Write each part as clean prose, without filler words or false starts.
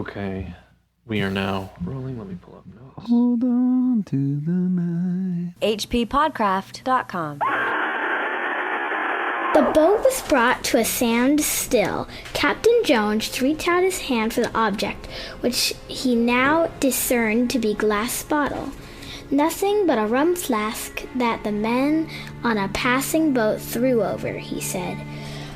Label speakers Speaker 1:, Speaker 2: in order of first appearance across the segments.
Speaker 1: Okay, we are now rolling. Let me pull up notes.
Speaker 2: Hold on to the night.
Speaker 3: hppodcraft.com.
Speaker 4: The boat was brought to a standstill. Captain Jones reached out his hand for the object, which he now discerned to be a glass bottle. Nothing but a rum flask that the men on a passing boat threw over, he said.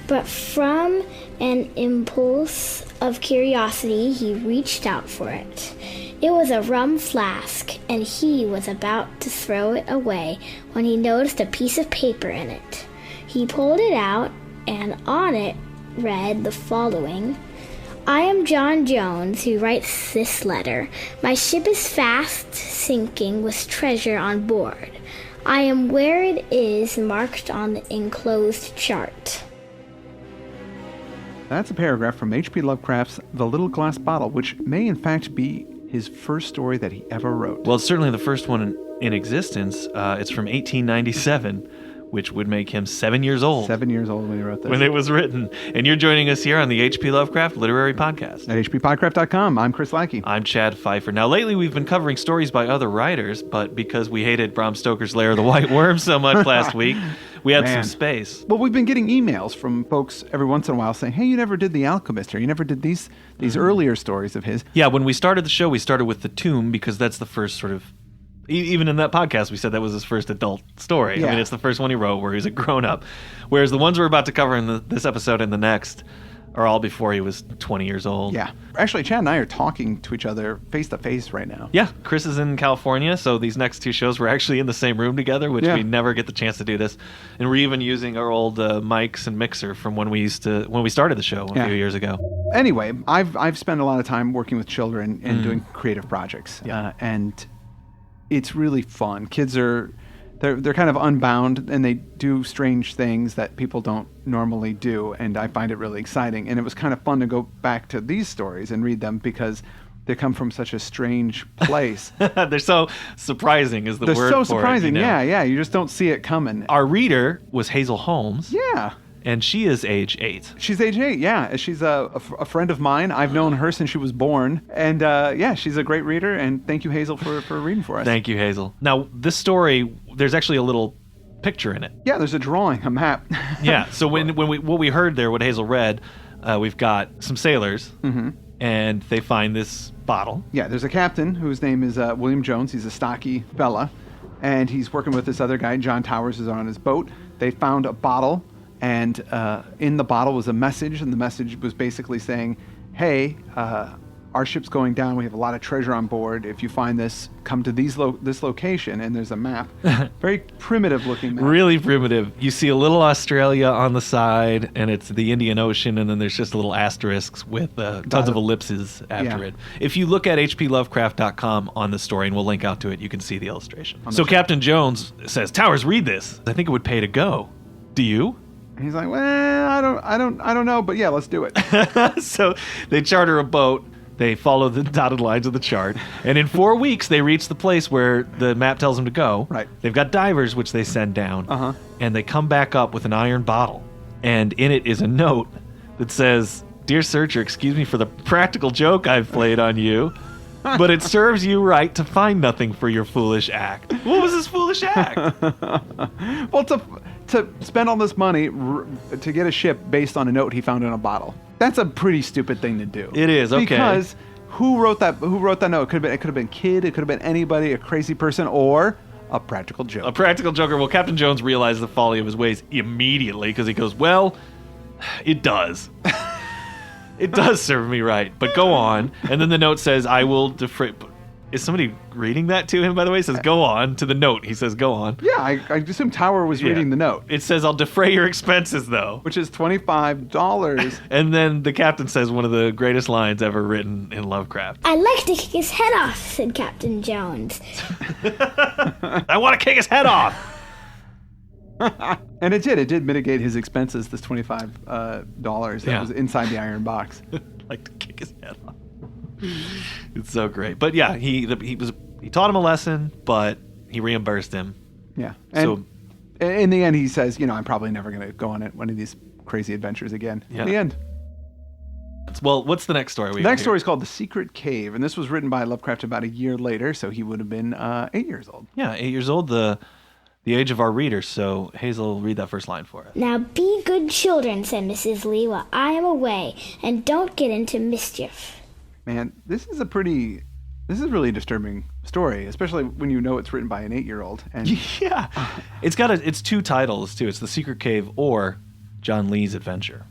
Speaker 4: But from an impulse of curiosity, he reached out for it. It was a rum flask, and he was about to throw it away when he noticed a piece of paper in it. He pulled it out, and on it read the following: I am John Jones, who writes this letter. My ship is fast sinking with treasure on board. I am where it is marked on the enclosed chart.
Speaker 2: That's a paragraph from H.P. Lovecraft's The Little Glass Bottle, which may in fact be his first story that he ever wrote.
Speaker 1: Well, it's certainly the first one in existence. It's from 1897, which would make him 7 years old.
Speaker 2: 7 years old when he wrote this.
Speaker 1: When it was written. And you're joining us here on the H.P. Lovecraft Literary Podcast.
Speaker 2: At hppodcraft.com, I'm Chris Lackey.
Speaker 1: I'm Chad Pfeiffer. Now, lately we've been covering stories by other writers, but because we hated Bram Stoker's Lair of the White Worm so much last week, we had some space.
Speaker 2: Well, we've been getting emails from folks every once in a while saying, hey, you never did The Alchemist, or you never did these earlier stories of his.
Speaker 1: Yeah, when we started the show, we started with The Tomb, because that's the first sort of... Even in that podcast, we said that was his first adult story.
Speaker 2: Yeah.
Speaker 1: I mean, it's the first one he wrote where he's a grown-up. Whereas the ones we're about to cover in this episode and the next are all before he was 20 years old.
Speaker 2: Yeah. Actually, Chad and I are talking to each other face-to-face right now.
Speaker 1: Yeah, Chris is in California, so these next two shows we're actually in the same room together, which we never get the chance to do this. And we're even using our old mics and mixer from when we started the show a few years ago.
Speaker 2: Anyway, I've spent a lot of time working with children and doing creative projects. And it's really fun. Kids they're kind of unbound, and they do strange things that people don't normally do, and I find it really exciting. And it was kind of fun to go back to these stories and read them because they come from such a strange place.
Speaker 1: They're so surprising is the word for it.
Speaker 2: They're so surprising, yeah. You just don't see it coming.
Speaker 1: Our reader was Hazel Holmes.
Speaker 2: Yeah.
Speaker 1: And she is age 8.
Speaker 2: She's age 8, yeah. She's a friend of mine. I've known her since she was born. And she's a great reader. And thank you, Hazel, for reading for us.
Speaker 1: Thank you, Hazel. Now, this story, there's actually a little picture in it.
Speaker 2: Yeah, there's a drawing, a map.
Speaker 1: Yeah, so when we heard there, what Hazel read, we've got some sailors, and they find this bottle.
Speaker 2: Yeah, there's a captain whose name is William Jones. He's a stocky fella. And he's working with this other guy, John Towers, is on his boat. They found a bottle. And in the bottle was a message, and the message was basically saying, hey, our ship's going down. We have a lot of treasure on board. If you find this, come to this location. And there's a map. Very primitive-looking map.
Speaker 1: Really primitive. You see a little Australia on the side, and it's the Indian Ocean, and then there's just little asterisks with tons of ellipses after it. If you look at hplovecraft.com on the story, and we'll link out to it, you can see the illustration. So Captain Jones says, Towers, read this. I think it would pay to go. Do you?
Speaker 2: He's like, well, I don't know, but yeah, let's do it.
Speaker 1: So they charter a boat. They follow the dotted lines of the chart, and in 4 weeks they reach the place where the map tells them to go.
Speaker 2: Right.
Speaker 1: They've got divers, which they send down, and they come back up with an iron bottle, and in it is a note that says, "Dear Searcher, excuse me for the practical joke I've played on you, but it serves you right to find nothing for your foolish act." What was this foolish act?
Speaker 2: Well, to spend all this money to get a ship based on a note he found in a bottle. That's a pretty stupid thing to do.
Speaker 1: It is, okay.
Speaker 2: Because who wrote that note? It could have been a kid, it could have been anybody, a crazy person, or a practical joke.
Speaker 1: A practical joker. Well, Captain Jones realized the folly of his ways immediately because he goes, well, it does. It does serve me right, but go on. And then the note says, I will defray... Is somebody reading that to him, by the way? It says, go on. To the note, he says, go on.
Speaker 2: Yeah, I assume Tower was reading the note.
Speaker 1: It says, I'll defray your expenses, though.
Speaker 2: Which is $25.
Speaker 1: And then the captain says one of the greatest lines ever written in Lovecraft.
Speaker 4: I'd like to kick his head off, said Captain Jones.
Speaker 1: I want to kick his head off.
Speaker 2: And it did mitigate his expenses, this $25 that was inside the iron box.
Speaker 1: I'd like to kick his head off. It's so great. But yeah, he taught him a lesson, but he reimbursed him.
Speaker 2: Yeah. And so in the end, he says, I'm probably never going to go on one of these crazy adventures again.
Speaker 1: Yeah.
Speaker 2: In the end.
Speaker 1: sense. Well, what's the next story we
Speaker 2: The next story is called The Secret Cave, and this was written by Lovecraft about a year later, so he would have been 8 years old.
Speaker 1: Yeah, 8 years old, the age of our readers. So, Hazel, read that first line for us.
Speaker 4: Now be good children, said Mrs. Lee, while I am away, and don't get into mischief.
Speaker 2: Man, this is a really disturbing story, especially when you know it's written by an 8-year-old. And
Speaker 1: Yeah. It's 2 titles, too. It's The Secret Cave or John Lee's Adventure.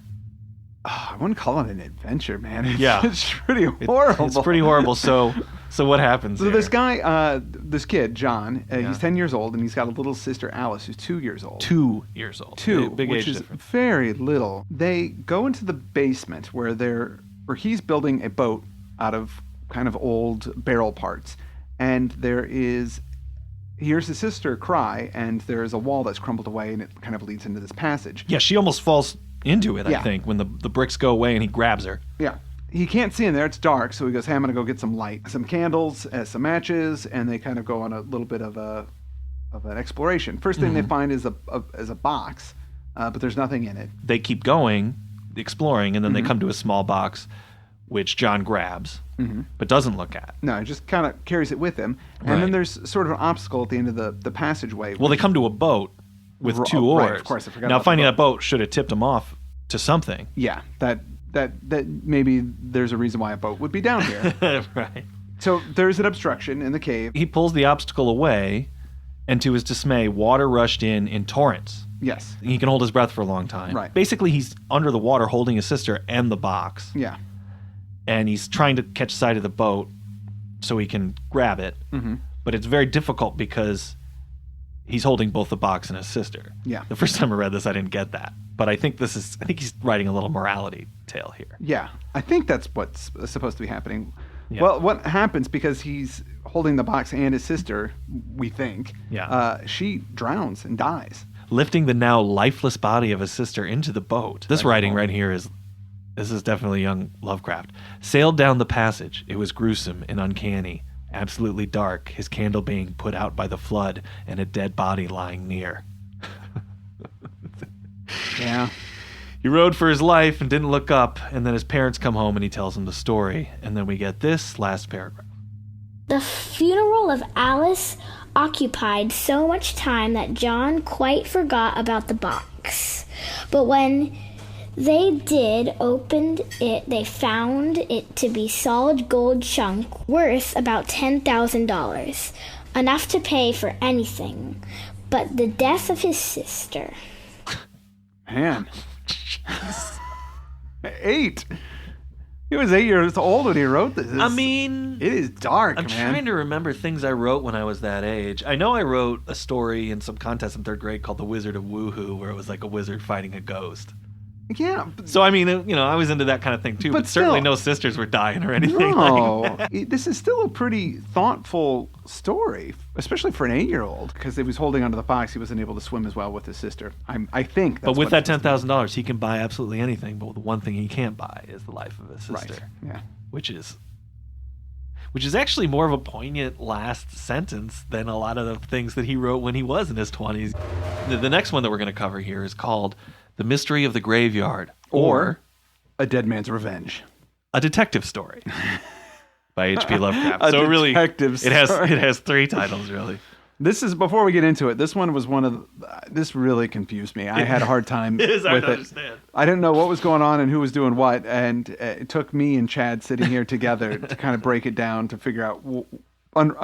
Speaker 2: I wouldn't call it an adventure, man. It's pretty horrible.
Speaker 1: It's pretty horrible. So what happens
Speaker 2: So
Speaker 1: here?
Speaker 2: this guy, this kid, John, he's 10 years old, and he's got a little sister, Alice, who's 2 years old.
Speaker 1: 2 years old. Big
Speaker 2: which
Speaker 1: age
Speaker 2: is
Speaker 1: difference.
Speaker 2: very little. They go into the basement where he's building a boat out of kind of old barrel parts, and he hears his sister cry, and there's a wall that's crumbled away, and it kind of leads into this passage.
Speaker 1: Yeah, she almost falls into it,
Speaker 2: Yeah.
Speaker 1: I think, when the bricks go away and he grabs her.
Speaker 2: Yeah. He can't see in there. It's dark, so he goes, hey, I'm going to go get some light, some candles, some matches, and they kind of go on a little bit of an exploration. First thing they find is a box, but there's nothing in it.
Speaker 1: They keep going, exploring, and then they come to a small box, which John grabs, but doesn't look at.
Speaker 2: No, he just kind of carries it with him. And
Speaker 1: Right.
Speaker 2: then there's sort of an obstacle at the end of the passageway.
Speaker 1: Well, they come to a boat with 2
Speaker 2: Oh,
Speaker 1: oars.
Speaker 2: right, of course, I forgot
Speaker 1: Now,
Speaker 2: about the
Speaker 1: finding
Speaker 2: boat.
Speaker 1: that boat should have tipped him off to something.
Speaker 2: Yeah, that maybe there's a reason why a boat would be down here.
Speaker 1: Right.
Speaker 2: So there's an obstruction in the cave.
Speaker 1: He pulls the obstacle away, and to his dismay, water rushed in torrents.
Speaker 2: Yes.
Speaker 1: He can hold his breath for a long time.
Speaker 2: Right.
Speaker 1: Basically, he's under the water holding his sister and the box.
Speaker 2: Yeah.
Speaker 1: And he's trying to catch sight of the boat so he can grab it.
Speaker 2: Mm-hmm.
Speaker 1: But it's very difficult because he's holding both the box and his sister.
Speaker 2: Yeah.
Speaker 1: The first time I read this, I didn't get that. But I think he's writing a little morality tale here.
Speaker 2: Yeah. I think that's what's supposed to be happening.
Speaker 1: Yeah.
Speaker 2: Well, what happens, because he's holding the box and his sister, we think, she drowns and dies.
Speaker 1: Lifting the now lifeless body of his sister into the boat. This writing right here this is definitely young Lovecraft. Sailed down the passage. It was gruesome and uncanny. Absolutely dark, his candle being put out by the flood and a dead body lying near.
Speaker 2: Yeah.
Speaker 1: He rode for his life and didn't look up, and then his parents come home and he tells them the story. And then we get this last paragraph.
Speaker 4: The funeral of Alice occupied so much time that John quite forgot about the box. But when they did open it, they found it to be solid gold chunk worth about $10,000, enough to pay for anything but the death of his sister.
Speaker 2: Man. 8. He was 8 years old when he wrote this.
Speaker 1: I mean,
Speaker 2: it is dark,
Speaker 1: I'm
Speaker 2: man.
Speaker 1: trying to remember things I wrote when I was that age. I know I wrote a story in some contest in 3rd grade called The Wizard of Woohoo, where it was like a wizard fighting a ghost.
Speaker 2: Yeah.
Speaker 1: So, I mean, I was into that kind of thing too, but certainly
Speaker 2: still,
Speaker 1: no sisters were dying or anything.
Speaker 2: No. This is still a pretty thoughtful story, especially for an 8-year-old, because he was holding onto the box. He wasn't able to swim as well with his sister. I think that's
Speaker 1: But with
Speaker 2: what
Speaker 1: that $10,000, he can buy absolutely anything, but the one thing he can't buy is the life of his sister.
Speaker 2: Right. Yeah.
Speaker 1: Which is actually more of a poignant last sentence than a lot of the things that he wrote when he was in his 20s. The next one that we're going to cover here is called The Mystery of the Graveyard, or
Speaker 2: A Dead Man's Revenge.
Speaker 1: A Detective Story by H.P. Lovecraft.
Speaker 2: A
Speaker 1: So really,
Speaker 2: detective
Speaker 1: it has
Speaker 2: story.
Speaker 1: 3 titles, really.
Speaker 2: This is, before we get into it, this one was this really confused me. I had a hard time
Speaker 1: It is hard
Speaker 2: with
Speaker 1: to
Speaker 2: it.
Speaker 1: understand.
Speaker 2: I didn't know what was going on and who was doing what, and it took me and Chad sitting here together to kind of break it down to figure out.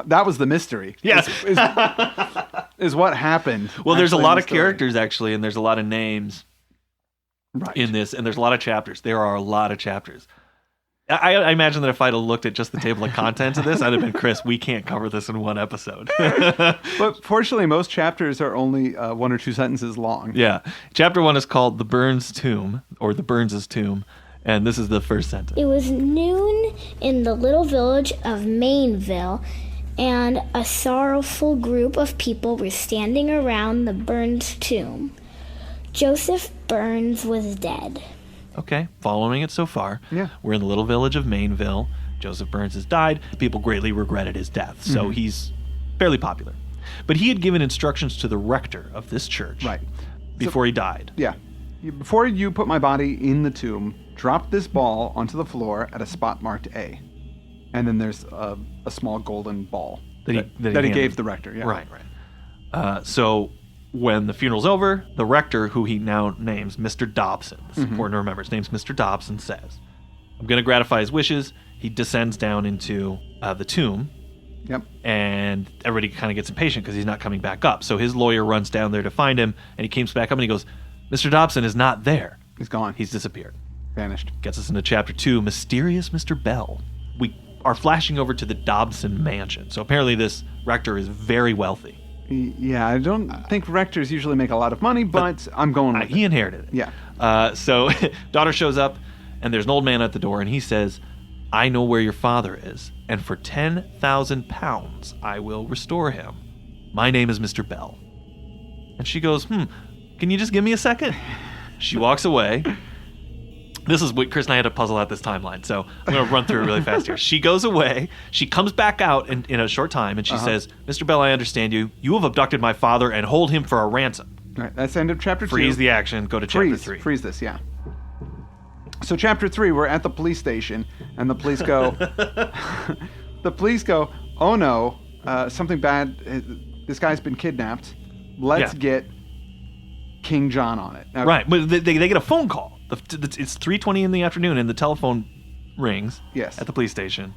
Speaker 2: That was the mystery.
Speaker 1: Yeah.
Speaker 2: Is what happened.
Speaker 1: Well, there's a
Speaker 2: actually,
Speaker 1: lot
Speaker 2: in the
Speaker 1: of
Speaker 2: story.
Speaker 1: characters, actually, and there's a lot of names
Speaker 2: right.
Speaker 1: in this, and there's a lot of chapters. There are a lot of chapters. I imagine that if I'd have looked at just the table of contents of this, I'd have been, Chris, we can't cover this in one episode.
Speaker 2: But fortunately, most chapters are only 1 or 2 sentences long.
Speaker 1: Yeah. Chapter 1 is called The Burns Tomb, or The Burns' Tomb, and this is the first sentence.
Speaker 4: It was noon in the little village of Mainville, and a sorrowful group of people were standing around the Burns tomb. Joseph Burns was dead.
Speaker 1: Okay, following it so far.
Speaker 2: Yeah.
Speaker 1: We're in the little village of Mainville. Joseph Burns has died. People greatly regretted his death, so he's fairly popular. But he had given instructions to the rector of this church
Speaker 2: Right.
Speaker 1: before he died.
Speaker 2: Yeah. Before you put my body in the tomb, drop this ball onto the floor at a spot marked A. And then there's a small golden ball that he gave the rector. Yeah.
Speaker 1: Right. So when the funeral's over, the rector, who he now names Mr. Dobson, it's important to remember, his name's Mr. Dobson, says, I'm going to gratify his wishes. He descends down into the tomb.
Speaker 2: Yep.
Speaker 1: And everybody kind of gets impatient because he's not coming back up. So his lawyer runs down there to find him, and he comes back up and he goes, Mr. Dobson is not there.
Speaker 2: He's gone.
Speaker 1: He's disappeared.
Speaker 2: Vanished.
Speaker 1: Gets us into chapter 2, Mysterious Mr. Bell. We are flashing over to the Dobson mansion. So apparently this rector is very wealthy.
Speaker 2: Yeah, I don't think rectors usually make a lot of money, but I'm going with
Speaker 1: he inherited it.
Speaker 2: Yeah.
Speaker 1: So daughter shows up, and there's an old man at the door, and he says, I know where your father is, and for 10,000 pounds, I will restore him. My name is Mr. Bell. And she goes, can you just give me a second? She walks away. This is what Chris and I had to puzzle out this timeline, so I'm going to run through it really fast here. She goes away. She comes back out in a short time, and she says, Mr. Bell, I understand you. You have abducted my father and hold him for a ransom.
Speaker 2: All right, that's the end of chapter 2.
Speaker 1: Freeze the action. Go to chapter 3.
Speaker 2: Freeze this, yeah. So chapter 3, we're at the police station, and the police go, oh no, something bad, this guy's been kidnapped. Let's get King John on it. Now,
Speaker 1: right, but they get a phone call. It's 3:20 in the afternoon, and the telephone rings at the police station,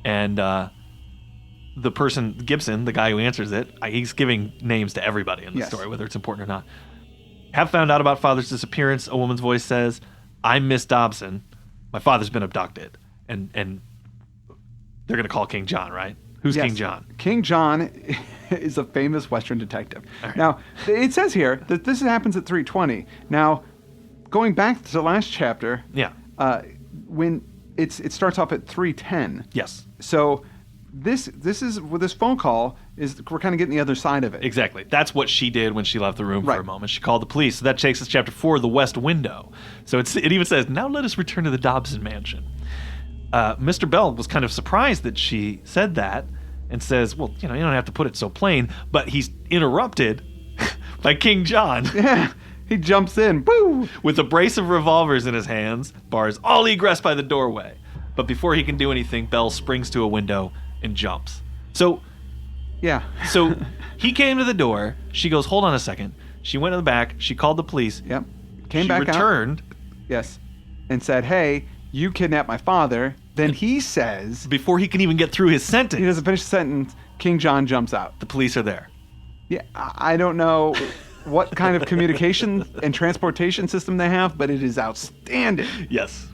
Speaker 1: and the person, Gibson, the guy who answers it, he's giving names to everybody in the story, whether it's important or not. Have found out about father's disappearance, a woman's voice says. I'm Miss Dobson. My father's been abducted. And they're going to call King John, right? Who's King John?
Speaker 2: King John is a famous Western detective.
Speaker 1: Right.
Speaker 2: Now, it says here that this happens at 3:20. Now, going back to the last chapter, when it starts off at 3:10.
Speaker 1: Yes.
Speaker 2: So this is with this phone call is we're kind of getting the other side of it.
Speaker 1: Exactly. That's what she did when she left the room for a moment. She called the police. So that takes us to chapter 4, The West Window. So it even says, now let us return to the Dobson mansion. Mr. Bell was kind of surprised that she said that and says, well, you don't have to put it so plain, but he's interrupted by King John.
Speaker 2: Yeah. He jumps in, boo!
Speaker 1: With a brace of revolvers in his hands, bars all egress by the doorway. But before he can do anything, Bell springs to a window and jumps. So he came to the door. She goes, hold on a second. She went to the back. She called the police.
Speaker 2: Yep.
Speaker 1: She returned.
Speaker 2: Yes. And said, hey, you kidnapped my father. Then he says...
Speaker 1: Before he can even get through his sentence.
Speaker 2: He doesn't finish the sentence. King John jumps out.
Speaker 1: The police are there.
Speaker 2: Yeah, I don't know what kind of communication and transportation system they have, but it is outstanding.
Speaker 1: Yes.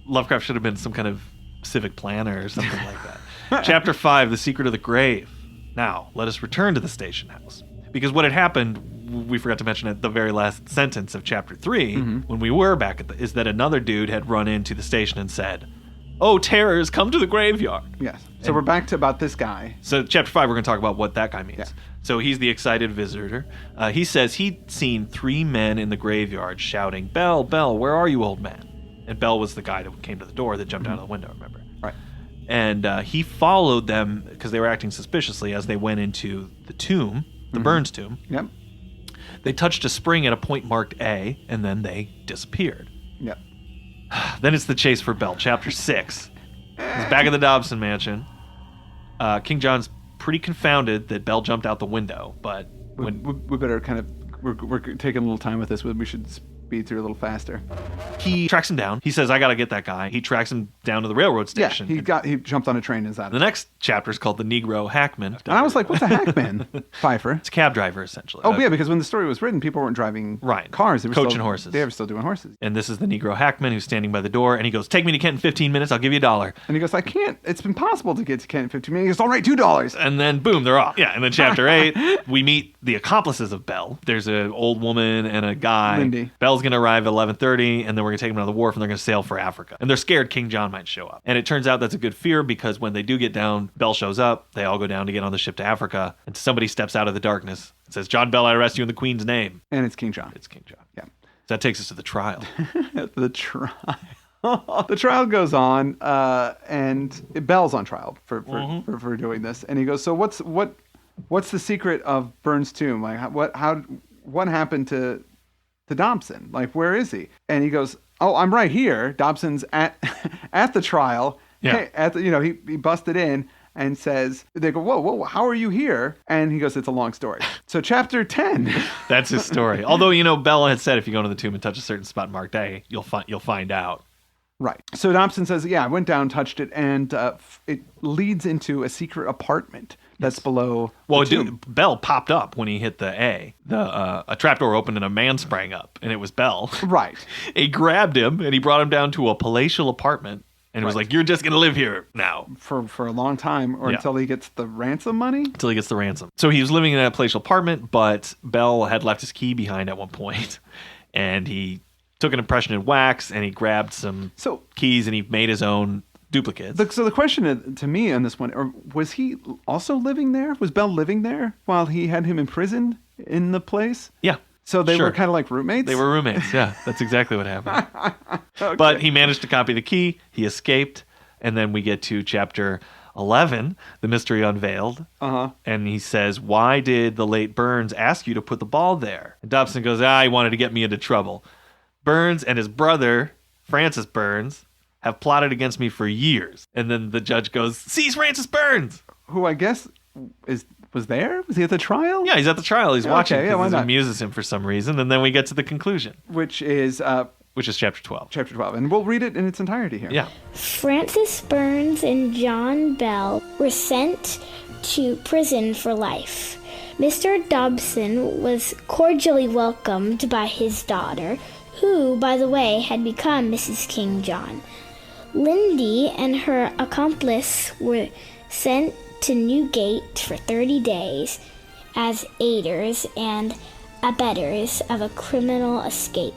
Speaker 1: Lovecraft should have been some kind of civic planner or something like that. Chapter 5, The Secret of the Grave. Now, let us return to the station house. Because what had happened, we forgot to mention at the very last sentence of chapter 3, when we were back at is that another dude had run into the station and said, oh, terrors, come to the graveyard.
Speaker 2: Yes. So we're back to about this guy.
Speaker 1: So chapter 5, we're going to talk about what that guy means.
Speaker 2: Yeah.
Speaker 1: So he's the excited visitor. He says he'd seen 3 men in the graveyard shouting, Bell, Bell, where are you, old man? And Bell was the guy that came to the door that jumped out of the window, remember?
Speaker 2: Right.
Speaker 1: And he followed them because they were acting suspiciously as they went into the tomb, the Burns tomb.
Speaker 2: Yep.
Speaker 1: They touched a spring at a point marked A, and then they disappeared.
Speaker 2: Yep.
Speaker 1: Then it's the chase for Bell. Chapter 6. He's back at the Dobson mansion. King John's pretty confounded that Bell jumped out the window, but
Speaker 2: we better kind of we're taking a little time with this. We should speed through a little faster.
Speaker 1: He tracks him down. He says, I got to get that guy. He tracks him down to the railroad station.
Speaker 2: Yeah, he jumped on a train and is out.
Speaker 1: The next chapter is called The Negro Hackman.
Speaker 2: And I was like, what's a hackman? Pfeiffer.
Speaker 1: It's a cab driver, essentially.
Speaker 2: Oh, yeah, because when the story was written, people weren't driving cars. They were
Speaker 1: coaching horses.
Speaker 2: They were still doing horses.
Speaker 1: And this is the Negro Hackman who's standing by the door, and he goes, take me to Kent in 15 minutes. I'll give you $1.
Speaker 2: And he goes, I can't. It's impossible to get to Kent in 15 minutes. He goes, all right, $2.
Speaker 1: And then, boom, they're off. Yeah, and then chapter 8, we meet the accomplices of Bell. There's an old woman and a guy.
Speaker 2: Lindy.
Speaker 1: Bell's going to arrive at 11:30, and then we're going to take him to the wharf, and they're going to sail for Africa. And they're scared King John might show up. And it turns out that's a good fear because when they do get down, Bell shows up. They all go down to get on the ship to Africa, and somebody steps out of the darkness and says, John Bell, I arrest you in the Queen's name.
Speaker 2: And it's King John.
Speaker 1: It's King John.
Speaker 2: Yeah.
Speaker 1: So that takes us to the trial.
Speaker 2: The trial. The trial goes on, and Bell's on trial for doing this. And he goes, so what's the secret of Burns' tomb? Like, what happened to to Dobson. Like, where is he? And he goes, oh, I'm right here. Dobson's at at the trial.
Speaker 1: Yeah.
Speaker 2: Hey, he busted in and says, they go, whoa, how are you here? And he goes, it's a long story. So chapter 10.
Speaker 1: That's his story. Although, Bella had said if you go into the tomb and touch a certain spot marked A, you'll find out.
Speaker 2: Right. So Dobson says, yeah, I went down, touched it, and it leads into a secret apartment that's below the tomb.
Speaker 1: Bell popped up when he hit the A. A trapdoor opened and a man sprang up, and it was Bell.
Speaker 2: Right.
Speaker 1: He grabbed him, and he brought him down to a palatial apartment, and was like, you're just going to live here now.
Speaker 2: For a long time, or until he gets the ransom money?
Speaker 1: Until he gets the ransom. So he was living in a palatial apartment, but Bell had left his key behind at one point, and he took an impression in wax, and he grabbed some keys, and he made his own duplicates.
Speaker 2: So the question to me on this one, was he also living there? Was Bell living there while he had him imprisoned in the place?
Speaker 1: Yeah.
Speaker 2: So they were kind of like roommates?
Speaker 1: They were roommates, yeah. That's exactly what happened. Okay. But he managed to copy the key, he escaped, and then we get to chapter 11, The Mystery Unveiled. And he says, why did the late Burns ask you to put the ball there? And Dobson goes, he wanted to get me into trouble. Burns and his brother, Francis Burns, have plotted against me for years. And then the judge goes, seize Francis Burns!
Speaker 2: Who I guess was there? Was he at the trial?
Speaker 1: Yeah, he's at the trial. He's watching because
Speaker 2: it
Speaker 1: amuses him for some reason. And then we get to the conclusion.
Speaker 2: Which is
Speaker 1: chapter 12.
Speaker 2: Chapter 12. And we'll read it in its entirety here.
Speaker 1: Yeah.
Speaker 4: Francis Burns and John Bell were sent to prison for life. Mr. Dobson was cordially welcomed by his daughter, who, by the way, had become Mrs. King John. Lindy and her accomplice were sent to Newgate for 30 days as aiders and abettors of a criminal escape.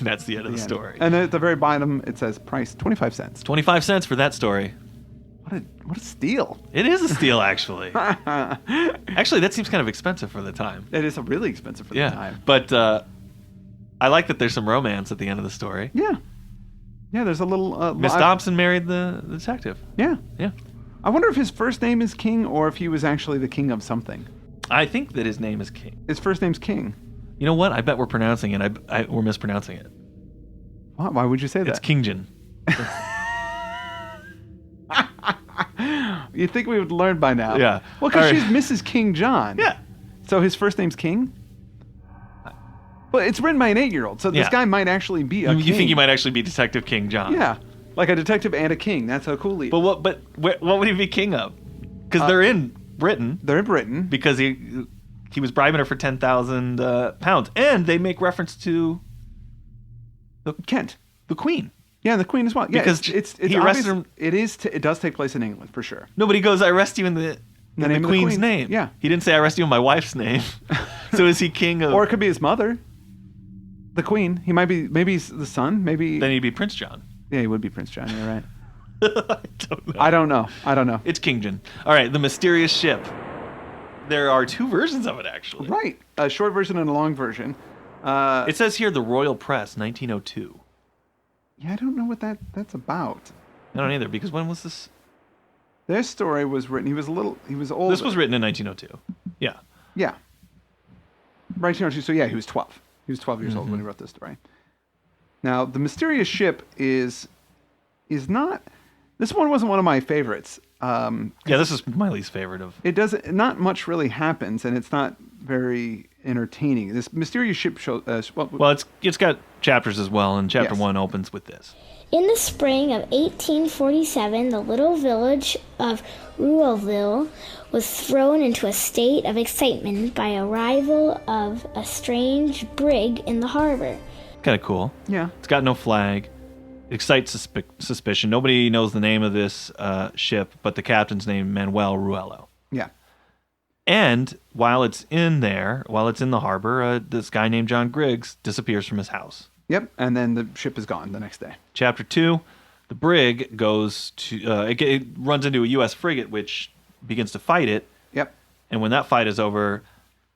Speaker 1: That's the end of the story.
Speaker 2: And at the very bottom, it says price 25 cents.
Speaker 1: 25 cents for that story.
Speaker 2: What a steal.
Speaker 1: It is a steal, actually. Actually, that seems kind of expensive for the time.
Speaker 2: It is really expensive for the time.
Speaker 1: But I like that there's some romance at the end of the story.
Speaker 2: Yeah. Yeah, there's a little...
Speaker 1: Miss Dobson married the detective.
Speaker 2: Yeah.
Speaker 1: Yeah.
Speaker 2: I wonder if his first name is King or if he was actually the king of something.
Speaker 1: I think that his name is King.
Speaker 2: His first name's King.
Speaker 1: You know what? I bet we're pronouncing it. We're mispronouncing it.
Speaker 2: Why would you say that?
Speaker 1: It's Kingjin.
Speaker 2: You'd think we would learn by now.
Speaker 1: Yeah.
Speaker 2: Well, because she's Mrs. King John.
Speaker 1: Yeah.
Speaker 2: So his first name's King? Well, it's written by an 8-year-old, so this guy might actually be a king.
Speaker 1: You think he might actually be Detective King John?
Speaker 2: Yeah. Like a detective and a king. That's how cool he is.
Speaker 1: But what would he be king of? Because they're in Britain.
Speaker 2: They're in Britain.
Speaker 1: Because he was bribing her for 10,000 pounds. And they make reference to
Speaker 2: Kent.
Speaker 1: The Queen.
Speaker 2: Yeah, the Queen as well. Yeah,
Speaker 1: because
Speaker 2: he arrested him. It does take place in England, for sure.
Speaker 1: No, but he goes, I arrest you in the Queen's name.
Speaker 2: Yeah.
Speaker 1: He didn't say, I arrest you in my wife's name. So is he king of...
Speaker 2: Or it could be his mother. The Queen. He might be... Maybe he's the son. Maybe...
Speaker 1: Then he'd be Prince John.
Speaker 2: Yeah, he would be Prince John. You're right.
Speaker 1: I don't
Speaker 2: know.
Speaker 1: It's Kingjin. All right, The Mysterious Ship. There are 2 versions of it, actually.
Speaker 2: Right. A short version and a long version.
Speaker 1: It says here, The Royal Press, 1902.
Speaker 2: Yeah, I don't know what that's about.
Speaker 1: I don't either, because when was this?
Speaker 2: Their story was written... He was older.
Speaker 1: This was written in 1902. Yeah.
Speaker 2: Yeah. 1902, so yeah, he was 12. He was 12 years old when he wrote this story. Now, The Mysterious Ship is not... This one wasn't one of my favorites.
Speaker 1: This is my least favorite of...
Speaker 2: It doesn't... Not much really happens, and it's not very entertaining. This Mysterious Ship show...
Speaker 1: it's got chapters as well, and chapter 1 opens with this.
Speaker 4: In the spring of 1847, the little village of Ruelville was thrown into a state of excitement by arrival of a strange brig in the harbor.
Speaker 1: Kind of cool.
Speaker 2: Yeah.
Speaker 1: It's got no flag. It excites suspicion. Nobody knows the name of this ship, but the captain's name, Manuel Ruello.
Speaker 2: Yeah.
Speaker 1: And while it's in the harbor, this guy named John Griggs disappears from his house.
Speaker 2: Yep, and then the ship is gone the next day.
Speaker 1: Chapter 2, the brig goes to... it runs into a U.S. frigate, which begins to fight it.
Speaker 2: Yep.
Speaker 1: And when that fight is over,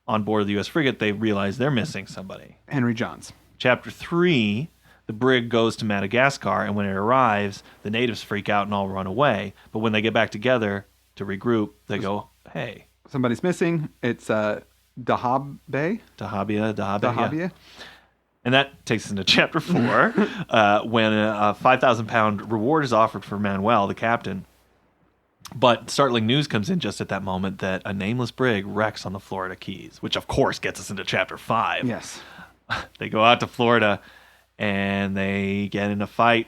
Speaker 1: on board the U.S. frigate, they realize they're missing somebody.
Speaker 2: Henry Johns.
Speaker 1: Chapter 3, the brig goes to Madagascar, and when it arrives, the natives freak out and all run away. But when they get back together to regroup, they go, hey.
Speaker 2: Somebody's missing. It's Dahabia.
Speaker 1: Yeah. And that takes us into chapter 4, when a 5,000-pound reward is offered for Manuel, the captain. But startling news comes in just at that moment that a nameless brig wrecks on the Florida Keys, which of course gets us into chapter 5.
Speaker 2: Yes.
Speaker 1: They go out to Florida and they get in a fight,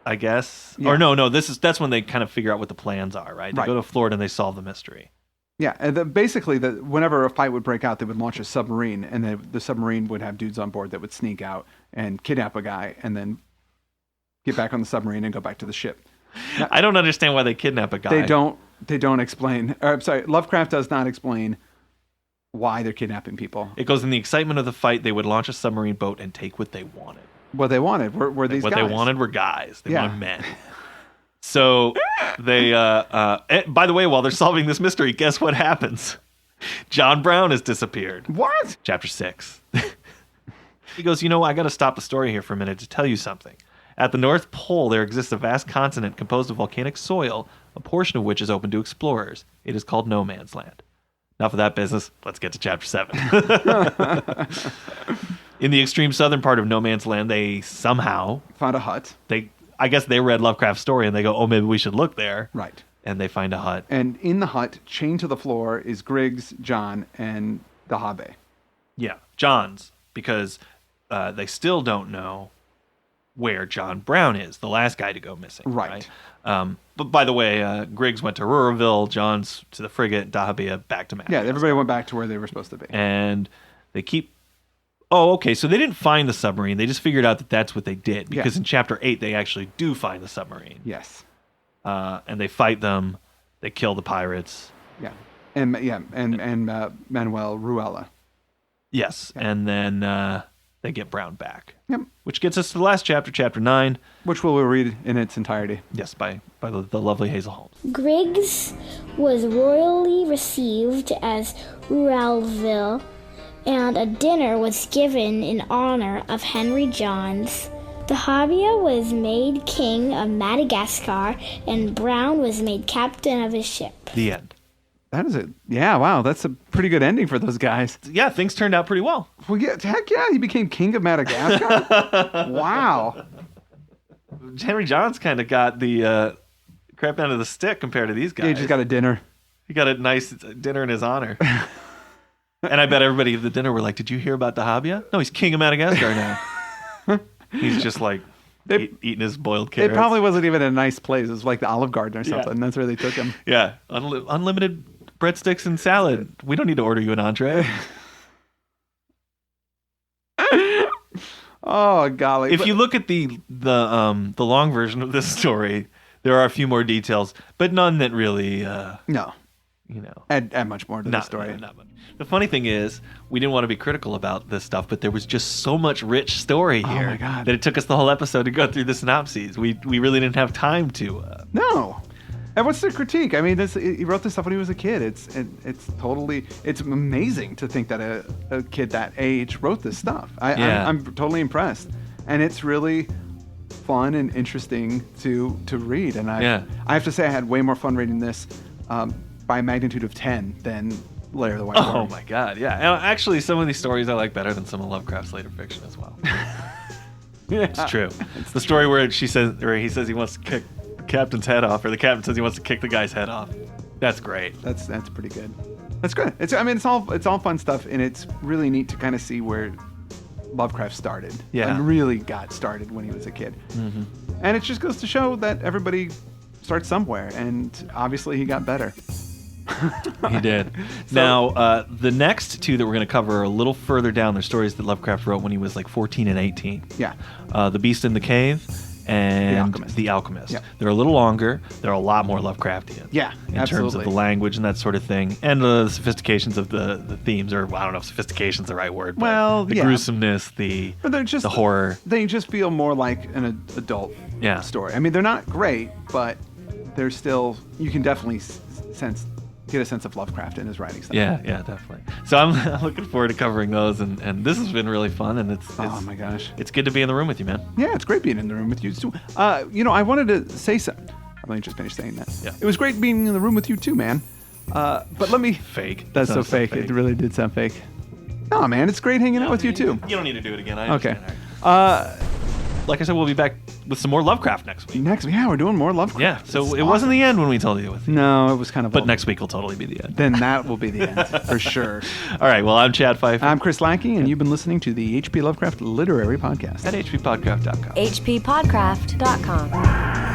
Speaker 1: I guess.
Speaker 2: Yeah.
Speaker 1: Or no, that's when they kind of figure out what the plans are, right? They go to Florida and they solve the mystery.
Speaker 2: Yeah, and basically, whenever a fight would break out, they would launch a submarine, and the submarine would have dudes on board that would sneak out and kidnap a guy, and then get back on the submarine and go back to the ship. Now,
Speaker 1: I don't understand why they kidnap a guy.
Speaker 2: They don't explain. I'm sorry, Lovecraft does not explain why they're kidnapping people.
Speaker 1: It goes in the excitement of the fight. They would launch a submarine boat and take what they wanted.
Speaker 2: What they wanted were these guys.
Speaker 1: What they wanted were guys. They wanted men. So they, by the way, while they're solving this mystery, guess what happens? John Brown has disappeared.
Speaker 2: What?
Speaker 1: Chapter 6. He goes, I got to stop the story here for a minute to tell you something. At the North Pole, there exists a vast continent composed of volcanic soil, a portion of which is open to explorers. It is called No Man's Land. Enough of that business. Let's get to chapter 7. In the extreme southern part of No Man's Land, they somehow
Speaker 2: found a hut.
Speaker 1: I guess they read Lovecraft's story and they go, maybe we should look there.
Speaker 2: Right.
Speaker 1: And they find a hut.
Speaker 2: And in the hut, chained to the floor, is Griggs, John, and Dahabe.
Speaker 1: Yeah, John's, because they still don't know where John Brown is, the last guy to go missing.
Speaker 2: Right.
Speaker 1: But by the way, Griggs went to Ruraville, John's to the frigate, Dahabia back to Madagascar.
Speaker 2: Yeah, everybody went back to where they were supposed to be.
Speaker 1: And they keep... Oh, okay, so they didn't find the submarine. They just figured out that that's what they did. Because in chapter 8, they actually do find the submarine.
Speaker 2: Yes.
Speaker 1: And they fight them. They kill the pirates.
Speaker 2: Yeah. And Manuel Ruella.
Speaker 1: Yes. Yeah. And then they get Brown back.
Speaker 2: Yep.
Speaker 1: Which gets us to the last chapter, chapter 9.
Speaker 2: Which we'll read in its entirety.
Speaker 1: Yes, by the lovely Hazel Holmes.
Speaker 4: Griggs was royally received as Ruraville, and a dinner was given in honor of Henry Johns. Dahabia was made king of Madagascar, and Brown was made captain of his ship.
Speaker 1: The end.
Speaker 2: That is it. Yeah, wow, that's a pretty good ending for those guys.
Speaker 1: Yeah, things turned out pretty well.
Speaker 2: Well, yeah, heck yeah, he became king of Madagascar. Wow.
Speaker 1: Henry Johns kind of got the crap end of the stick compared to these guys.
Speaker 2: Yeah, he just got a dinner.
Speaker 1: He got a nice dinner in his honor. And I bet everybody at the dinner were like, did you hear about Dahabia? No, he's king of Madagascar now. He's just like eating his boiled carrots.
Speaker 2: It probably wasn't even a nice place. It was like the Olive Garden or something. Yeah. That's where they took him.
Speaker 1: Yeah. Unlimited breadsticks and salad. We don't need to order you an entree.
Speaker 2: Oh, golly.
Speaker 1: If you look at the long version of this story, there are a few more details, but none that really...
Speaker 2: No. Add much more to the story.
Speaker 1: Not much. The funny thing is, we didn't want to be critical about this stuff, but there was just so much rich story here
Speaker 2: my God.
Speaker 1: that it took us the whole episode to go through the synopses. We really didn't have time to.
Speaker 2: No. And what's the critique? I mean, he wrote this stuff when he was a kid. It's amazing to think that a kid that age wrote this stuff. I'm totally impressed, and it's really fun and interesting to read. And I have to say, I had way more fun reading this by a magnitude of 10 than Lair of the White Worm.
Speaker 1: Oh my God, yeah. And actually, some of these stories I like better than some of Lovecraft's later fiction as well. It's true. It's the story where he says he wants to kick the captain's head off, or the captain says he wants to kick the guy's head off. That's great.
Speaker 2: That's pretty good. That's good. It's all fun stuff, and it's really neat to kind of see where Lovecraft started.
Speaker 1: Yeah.
Speaker 2: And really got started when he was a kid. Mm-hmm. And it just goes to show that everybody starts somewhere, and obviously he got better.
Speaker 1: He did. Now, the next two that we're going to cover are a little further down. They're stories that Lovecraft wrote when he was like 14 and 18.
Speaker 2: Yeah.
Speaker 1: The Beast in the Cave and The Alchemist. Yeah. They're a little longer. They're a lot more Lovecraftian.
Speaker 2: Yeah,
Speaker 1: in terms of the language and that sort of thing. And the sophistications of the themes, or I don't know if sophistication's the right word. But the gruesomeness, the horror. They
Speaker 2: just feel more like an adult story. I mean, they're not great, but they're still, you can definitely get a sense of Lovecraft in his writing style.
Speaker 1: Yeah, definitely. So I'm looking forward to covering those, and this has been really fun, and it's
Speaker 2: oh my gosh,
Speaker 1: it's good to be in the room with you, man.
Speaker 2: Yeah, it's great being in the room with you too. I wanted to say something. Let me just finish saying that.
Speaker 1: Yeah.
Speaker 2: It was great being in the room with you too, man. But let me
Speaker 1: fake.
Speaker 2: That's so fake. It really did sound fake. No, man, it's great hanging out with you too.
Speaker 1: You don't need to do it again. I
Speaker 2: Okay.
Speaker 1: understand. Like I said, we'll be back with some more Lovecraft next week.
Speaker 2: We're doing more Lovecraft.
Speaker 1: Yeah, so
Speaker 2: It's
Speaker 1: it wasn't the end when we told you.
Speaker 2: No, it was kind of.
Speaker 1: But next week will totally be the end.
Speaker 2: Then that will be the end for sure.
Speaker 1: All right, well, I'm Chad Pfeiffer.
Speaker 2: I'm Chris Lackey, and you've been listening to the H.P. Lovecraft Literary Podcast
Speaker 1: at hppodcraft.com.
Speaker 3: hppodcraft.com.